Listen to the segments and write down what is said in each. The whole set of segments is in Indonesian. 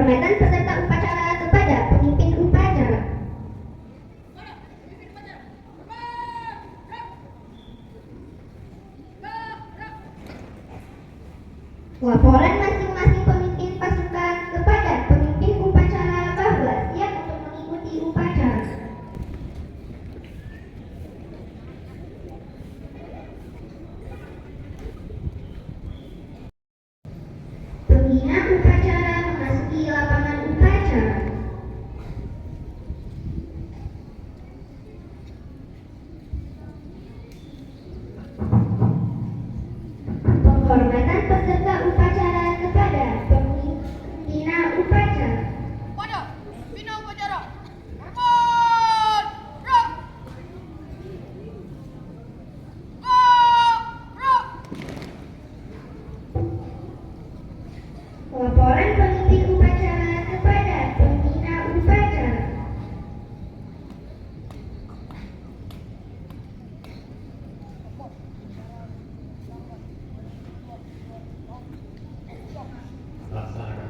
Penghormatan peserta upacara kepada pemimpin upacara. Laporan masing-masing pemimpin pasukan kepada pemimpin upacara bahwa siap untuk mengikuti upacara. Pembina upacara memasuki lapangan upacara. Penghormatan peserta upacara kepada pembina upacara. Pada pembina upacara, hormat, gerak. Gerak. Laporan pemimpin upacara kepada pembina upacara. Laksanakan.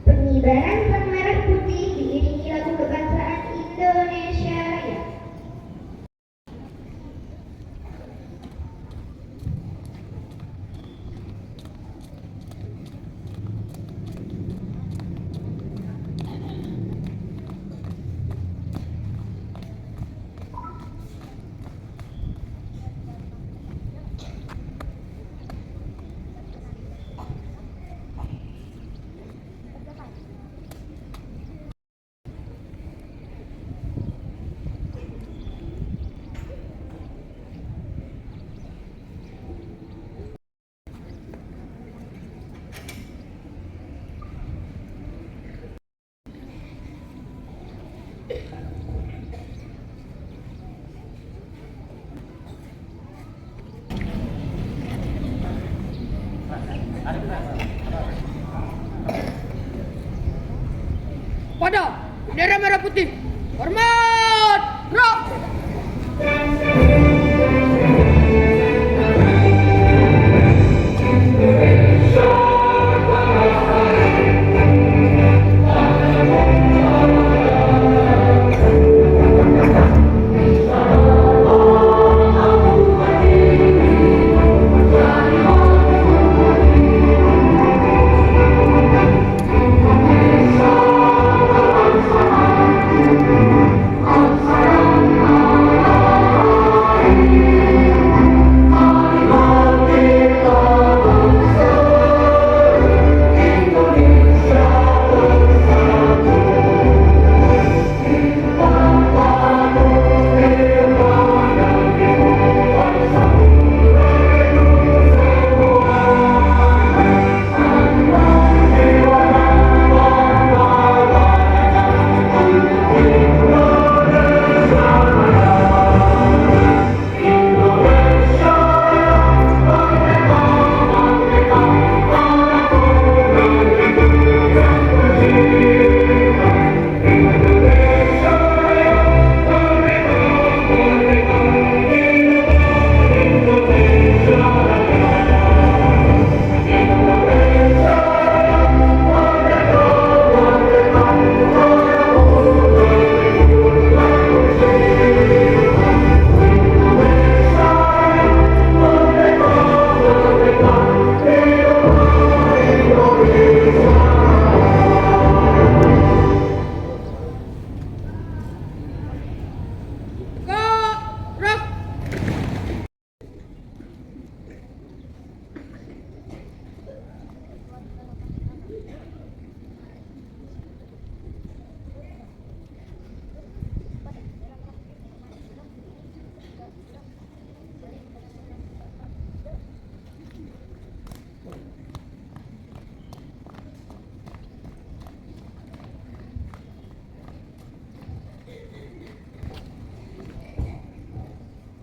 Pengibaran sang merah putih diiringi lagu kebangsaan Indonesia Raya. Pada bendera merah putih, hormat, gerak.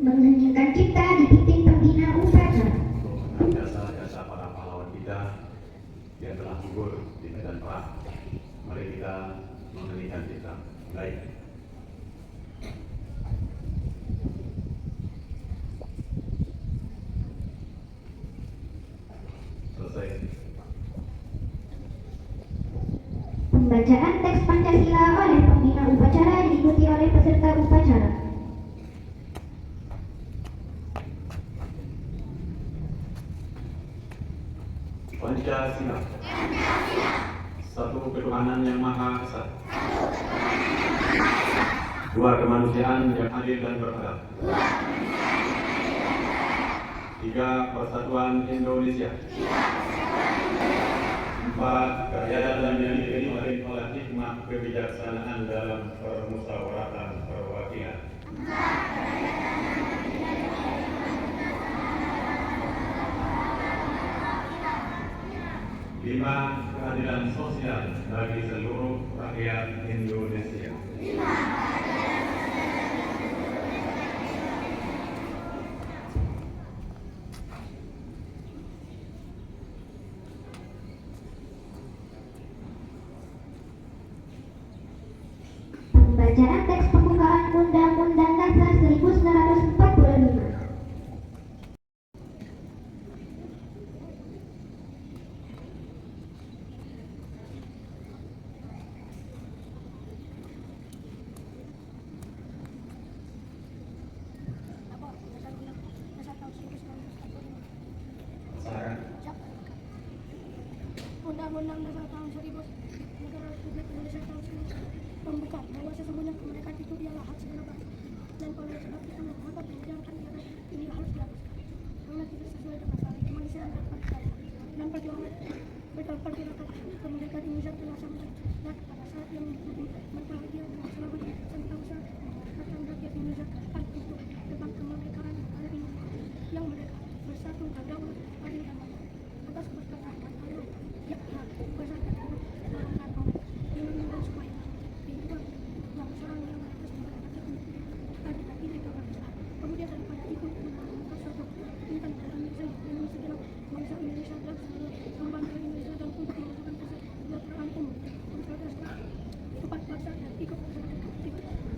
Mengheningkan cipta dipimpin pembina upacara. Jasa-jasa para pahlawan kita yang telah gugur di medan perang. Mari kita mengheningkan cipta. Baik. Pembacaan teks Pancasila oleh pembina upacara diikuti oleh peserta upacara. Pancasila. Satu ketuhanan yang Maha Esa. Dua kemanusiaan yang adil dan beradab. Tiga persatuan Indonesia. Empat keadaan yang diberi oleh hikmah kebijaksanaan dalam permusyawaratan perwakilan. Lima keadilan sosial bagi seluruh rakyat Indonesia. Pembacaan teks pembukaan Undang-Undang Dasar 1945. Undang-Undang Dasar tahun 1000 Negara Republik Indonesia tahun 1945 membuka bahwa sesungguhnya kemerdekaan itu ialah hak segala bangsa, dan oleh sebab itu mengapa menjalankan negara ini harus dihapuskan karena tidak sesuai dengan nilai kemanusiaan dan pancasila. Dan perjuangan berpartai kemerdekaan Indonesia telah sampai pada saat yang berbahagia dan selamat sentosa mengatakan rakyat Indonesia hak untuk tentang kemerdekaan hari ini yang merdeka, bersatu, berdaulat, adil dan makmur atas keberkataan Allah. Ya, bersatu dengan Allah yang supaya kehidupan yang seorang yang atas kemerdekaan ini ada ini kebangsaan. Kemudian daripada itu menangkap suatu tentang dalam yang segera bangsa Indonesia dan seluruh pembantu Indonesia dan untuk melakukan kesejahteraan umum berdasarkan empat bangsa dan ikut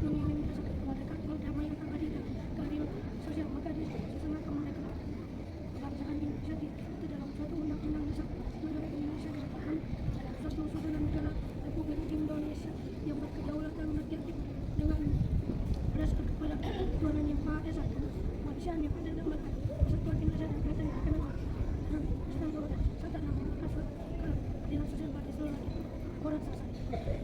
mengirim kemerdekaan berdamai dan adil dan keadilan sosial. Maka di setengah kemerdekaan kebangsaan Indonesia itu dalam suatu undang-undang dasar negara Indonesia disahkan dalam suatu susunan negara Republik Indonesia yang berkedaulatan rakyat dengan berdasarkan kepada Tuhan yang Maha Esa, kemanusiaan yang adil dan beradab, persatuan Indonesia dan kaitan dengan Allah, dan sedang beradab serta nama asal keadilan sosial bagi seluruh rakyat. Orang selesai.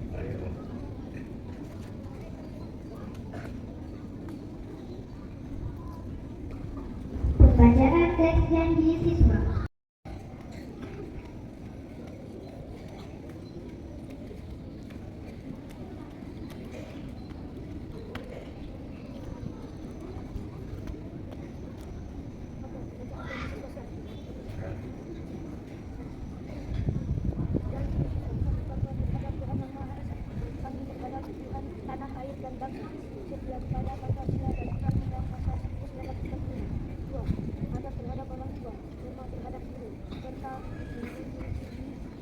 Pembacaan teks janji siswa. Tanah air dan bangsa setia kepada Pancasila dan Undang-Undang Dasar 1945. 2. Adab terhadap orang tua, hormat terhadap guru, serta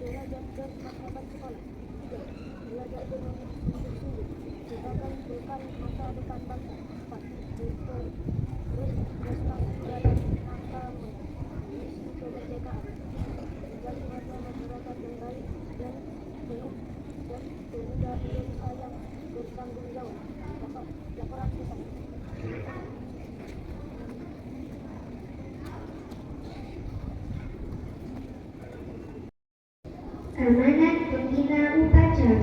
belajar bermartabat sekolah. 3. Belajar bersungguh-sungguh sebagai bekal masa depan bangsa. 4. Berprestasi dalam rangka misi kemerdekaan. Menjadi warga masyarakat yang baik dan penuh dan pemuda Indonesia yang bertanggung jawab. Laporan selesai. Amanat pembina upacara.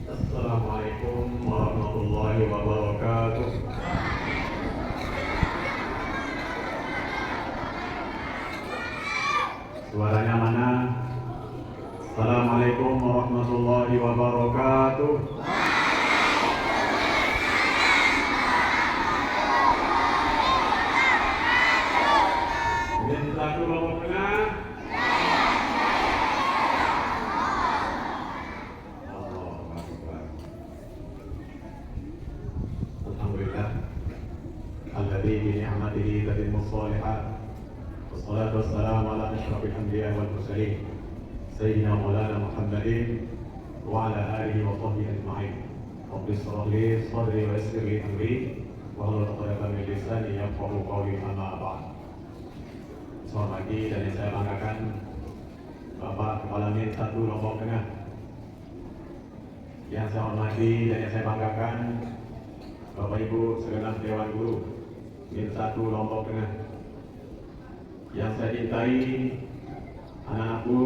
Assalamualaikum warahmatullahi wabarakatuh. Suaranya mana? Assalamualaikum warahmatullahi wabarakatuh. Kemudian satu kelompok tengah. Alhamdulillah. Alladzi bi ni'matihi tatimmu shalihat. Wassalatu wassalamu ala asyrafil anbiya'i wal mursalin. Sayyidina Maulana Muhammadin wa ala alihi wa sahbihi ajma'in. Rabbi shrah li sadri wa yassir li amri wa hlul 'uqdatam min lisani yafqahu qawli, amma ba'd. Selamat pagi dan yang saya banggakan Bapak Kepala Min 1 Lombok Tengah. Yang saya hormati dan yang saya banggakan Bapak Ibu segenap Dewan Guru Min 1 Lombok Tengah. Yang saya cintai anak-anakku,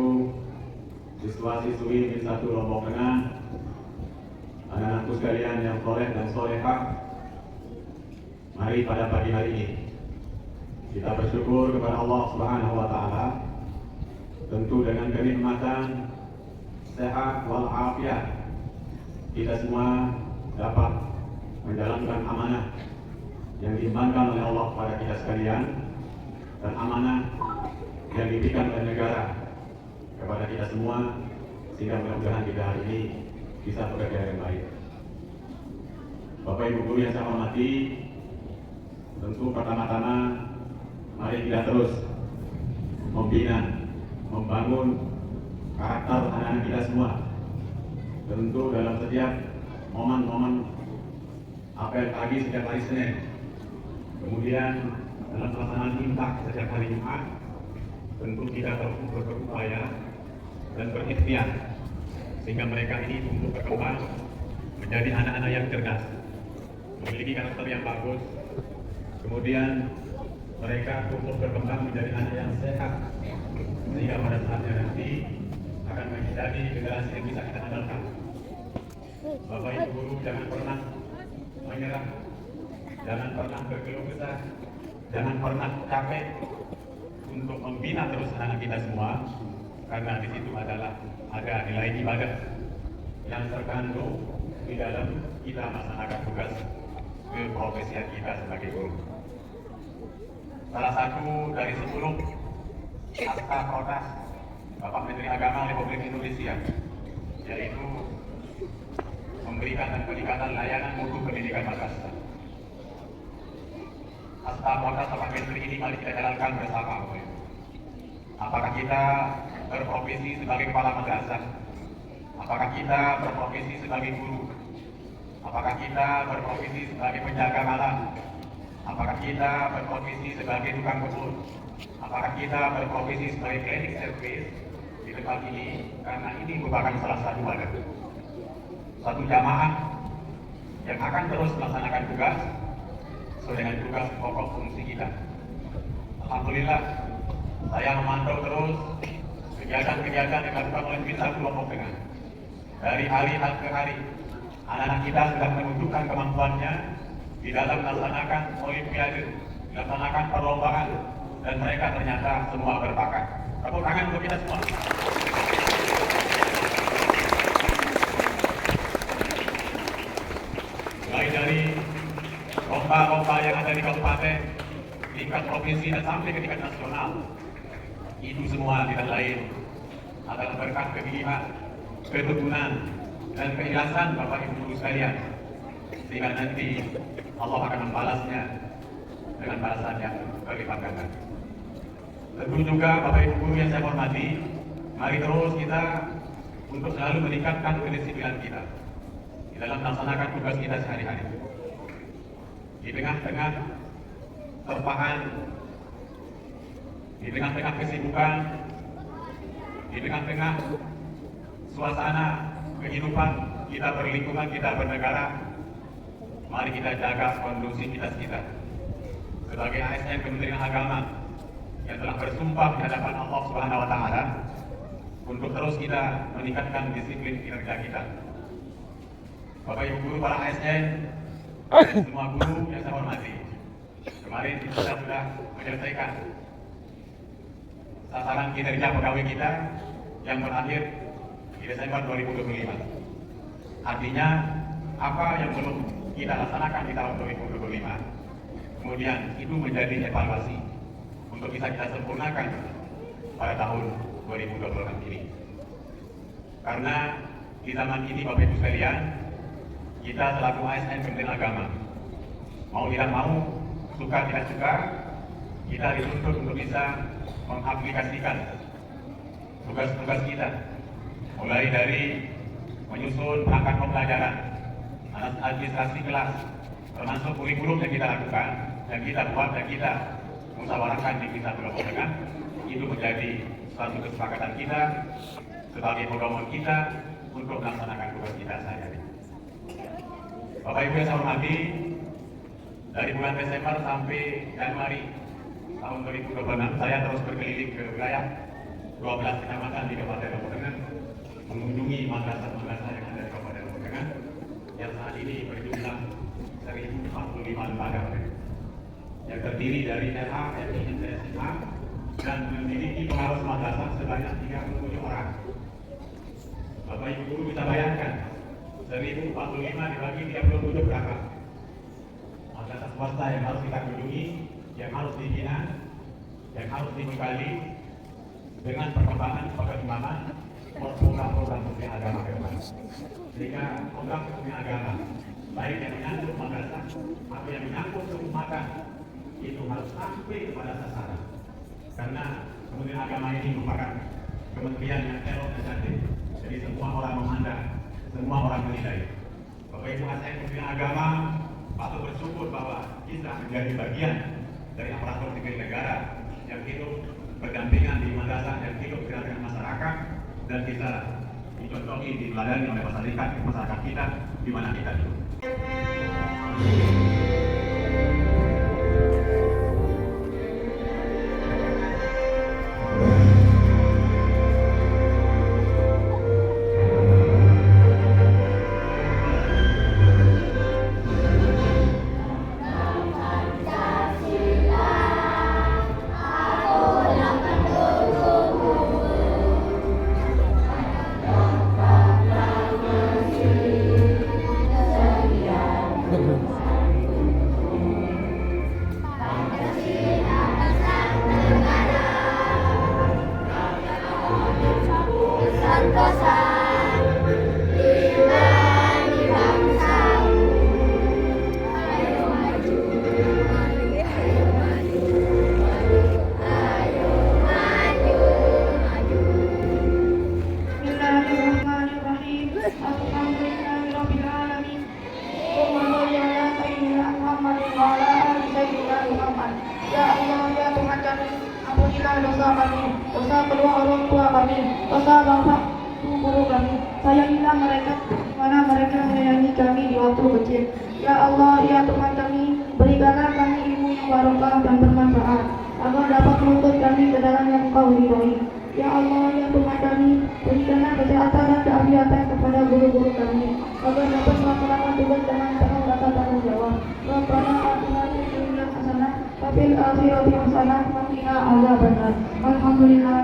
siswa-siswi Min 1 Lombok Tengah, anak-anakku sekalian yang soleh dan solehah. Mari pada pagi hari ini kita bersyukur kepada Allah Subhanahu wa Ta'ala, tentu dengan kenikmatan sehat walafiat kita semua dapat menjalankan amanah yang diembankan oleh Allah kepada kita sekalian, dan amanah yang diberikan oleh negara kepada kita semua, sehingga mudah-mudahan kita hari ini bisa bekerja dengan baik. Bapak Ibu Guru yang saya hormati, tentu pertama-tama mari kita terus membina, membangun karakter anak-anak kita semua. Tentu dalam setiap momen-momen apel pagi setiap hari Senin, kemudian dalam pelaksanaan imsak setiap hari Jumat, tentu kita terus berupaya dan berikhtiar sehingga mereka ini tumbuh berkembang menjadi anak-anak yang cerdas, memiliki karakter yang bagus, kemudian mereka tumbuh berkembang menjadi anak yang sehat, sehingga pada saatnya nanti akan menjadi generasi yang bisa kita andalkan. Bapak Ibu Guru jangan pernah menyerah, jangan pernah berkeluh kesah, jangan pernah capek untuk membina terus anak kita semua, karena di situ adalah ada nilai ibadah yang terkandung di dalam kita melaksanakan tugas keprofesian kita sebagai guru. Salah satu dari 10 naskah protes Bapak Menteri Agama Republik Indonesia, yaitu memberikan dan peningkatan layanan mutu pendidikan madrasah. Naskah protes Bapak Menteri ini mari kita jalankan bersama. Apakah kita berprofesi sebagai kepala madrasah? Apakah kita berprofesi sebagai guru? Apakah kita berprofesi sebagai penjaga malam? Apakah kita berprofesi sebagai tukang kebun? Apakah kita berprofesi sebagai cleaning service di tempat ini? Karena ini merupakan salah satu wadah, satu jamaah yang akan terus melaksanakan tugas sesuai dengan tugas pokok fungsi kita. Alhamdulillah, saya memantau terus kegiatan-kegiatan yang dilakukan oleh Min 1 Lombok Tengah. Dari hari ke hari, anak-anak kita sudah menunjukkan kemampuannya di dalam melaksanakan olimpiade, melaksanakan perlombaan, dan mereka ternyata semua berbakat. Tepuk tangan untuk kita semua. Mulai dari lomba-lomba yang ada di kabupaten, tingkat provinsi, dan sampai ke tingkat nasional, itu semua tidak lain adalah berkat kegigihan, ketekunan, dan keikhlasan Bapak Ibu Guru sekalian, sehingga nanti Allah akan membalasnya dengan balasan yang berlipat ganda. Tentu juga Bapak Ibu Guru yang saya hormati, mari terus kita untuk selalu meningkatkan kedisiplinan kita di dalam melaksanakan tugas kita sehari-hari. Di tengah-tengah terpahan, di tengah-tengah kesibukan, di tengah-tengah suasana kehidupan kita berlingkungan, kita bernegara, mari kita jaga kondusivitas kita sebagai ASN Kementerian Agama yang telah bersumpah di hadapan Allah Subhanahu wa Ta'ala untuk terus kita meningkatkan disiplin kinerja kita. Bapak Ibu Guru, para ASN, dan semua guru yang saya hormati, kemarin kita sudah menyelesaikan sasaran kinerja pegawai kita yang berakhir di Desember 2025. Artinya, apa yang belum kita laksanakan di tahun 2025, kemudian itu menjadi evaluasi untuk bisa kita sempurnakan pada tahun 2026 ini. Karena di zaman ini Bapak Ibu sekalian, kita selaku ASN Kementerian Agama, mau tidak mau, suka tidak suka, kita dituntut untuk bisa mengaplikasikan tugas-tugas kita, mulai dari menyusun perangkat pembelajaran, administrasi kelas, termasuk kurikulum yang kita lakukan, dan kita buat dan kita musyawarahkan di kita bergabung dengan itu menjadi suatu kesepakatan kita sebagai pedoman kita untuk melaksanakan tugas kita sehari-hari. Bapak Ibu yang saya hormati, dari bulan Desember sampai Januari tahun 2026 saya terus berkeliling ke wilayah 12 kecamatan di Kabupaten Lombok Tengah, mengunjungi madrasah-madrasah yang ada di Kabupaten Lombok Tengah yang saat ini berjumlah 1045 lembaga yang terdiri dari LH, MI, SMA dan memiliki pengawas madrasah sebanyak 37 orang. Bapak Ibu Guru bisa bayangkan 1045 dibagi 37 berapa? Madrasah swasta yang harus kita kunjungi, yang harus dibina, yang harus dibekali dengan perkembangan perkembangan program-program kementerian agama ke depan. Sehingga program kementerian agama, baik yang menyangkut madrasah atau yang menyangkut keumatan, itu harus sampai kepada sasaran. Karena kementerian agama ini merupakan kementerian yang elok dan cantik. Jadi semua orang memandang, semua orang menilai. Bapak Ibu asn kementerian agama patut bersyukur bahwa kita menjadi bagian dari aparatur sipil negara yang hidup berdampingan di madrasah, yang hidup dengan masyarakat, dan kita dicontohi, diteladani oleh masyarakat kita di mana kita hidup. Ya Allah, ya Tuhan kami, ampunilah dosa kami, dosa kedua orang tua kami, dosa bapak ibu guru kami. Sayangilah mereka di mana mereka menyayangi kami di waktu kecil. Ya Allah, ya Tuhan kami, berikanlah kami ilmu yang barokah dan bermanfaat, agar dapat menuntut kami ke dalam yang Engkau ridhoi. Ya Allah, ya Tuhan kami, berikanlah kesehatan dan keafiatan kepada guru-guru kami, agar dapat melaksanakan tugas dengan penuh rasa tanggung jawab. Rabbana atina fid dunya hasanah wa fil akhirati hasanah wa qina adzabannar. Alhamdulillah.